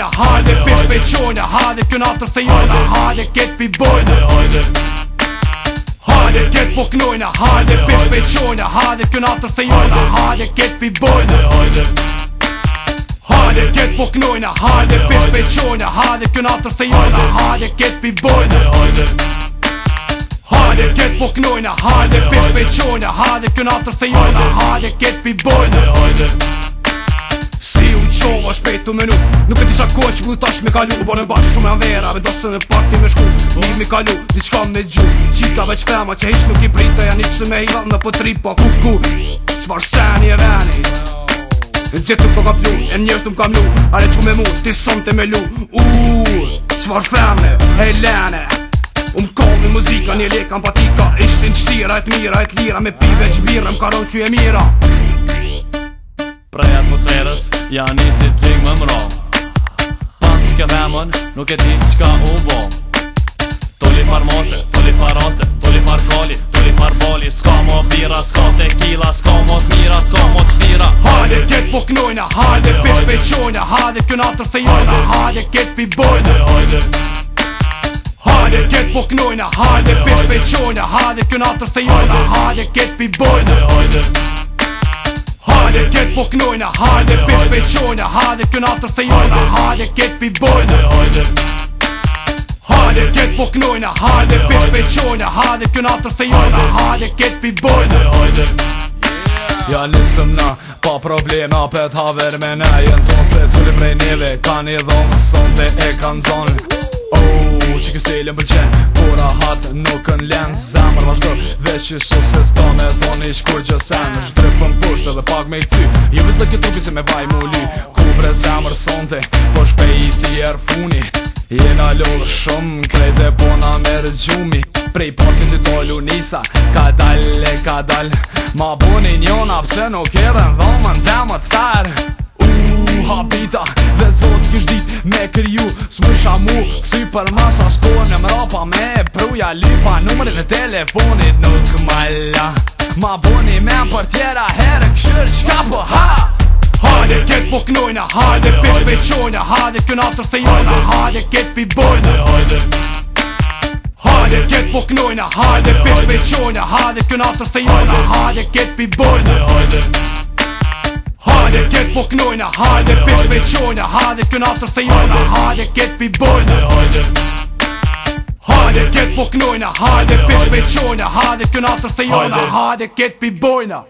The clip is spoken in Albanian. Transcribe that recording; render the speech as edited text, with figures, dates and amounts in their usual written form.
knojna, hajde pish pe qojna, hajde kjo natër të jona, hajde ket pi bojna, hajde ket po knojna, hajde pish pe qojna, hajde kjo natër të jona, hajde ket pi bojna, hajde ket po knojna, hajde pish pe qojna, hajde kjo natër të jona, hajde ket pi bojna, hajde ket po knojna, hajde pish pe qojna, hajde kjo natër të jona, hajde ket pi bojna. Si u qova shpejt u menu, nuk e tisha kohë që ku tash me kalu, u bonën bashkë shumë janë vera, vendosën në parti me shku, mirë mi kalu, diçka me gju, qita veç fema që hish nuk i prita, janë që me hiva në pëtri po kuku, qmar seni e veni, gjithë nuk to ka plu, e njështë nuk kam lu, are që me mu, ti son të me lu, qmar femne, hej lene, komi muzika, një leka patika, ishtin qtira e t'mira, e t'lira, me pive qbira, m'karon që e mira. Prej atmosferës, janë nistit lig më mro, pak qka vemën, nuk e ti qka u bo. Tolli far moce, tolli far roce, tolli far koli, tolli far boli, s'ka mo bira, s'ka tequila, s'ka mo t'mira, s'ka mo t'shtira. Hajde ket po knojna, hajde pish pe qojna, hajde kjo natër të jona, hajde ket pi bojna, hajde ket po knojna, hajde pish pe qojna, hajde kjo natër të jona, hajde ket pi bojna, hajde ket po knojna, hajde pish pe qojna, hajde kjo natër të jona, hajde ket pi bojna, hajde ket po knojna, hajde pish pe qojna, hajde kjo natër të jona, hajde ket pi bojna. Ja nisëm na, pa problema për t'haver me ne, jenë tonë se cili prej neve, ka një dhomë sonde e kanë zonë. Që kësejlën për qenë, kura hatë nuk në lenë, zemër vazhdo, veç që shu se s'ta me thoni shkur gjësen, shdrypën pusht edhe pak me i cy, jo vit dhe këtë trupi se me vaj mu ly, ku bre zemër sonte, po shpejt i erfuni, jena lodhë shumë, krejt e pona me rëgjumi, prej partit të tollu nisa, ka dal, ma buni njona pse nuk erën dhomën temët sarë. Habita dhe zot kish dit me kriju, s'mysha mu këthy për masa shkone mrapa me pruja lypa, numërin e telefonit nuk malla, ma buni me për tjera herë këshyr qka po ha. Hajde ket po knojna, hajde pish pe qojna, hajde kjo natër të jona, hajde ket pi bojna, hajde ket po knojna, hajde pish pe qojna, hajde kjo natër të jona, hajde ket pi bojna, hajde ket po knojna, hajde pish pe qojna, hajde kjo natër të jona, hajde ket pi bojna, hajde ket po knojna, hajde pish pe qojna, hajde kjo natër të jona, hajde ket pi bojna.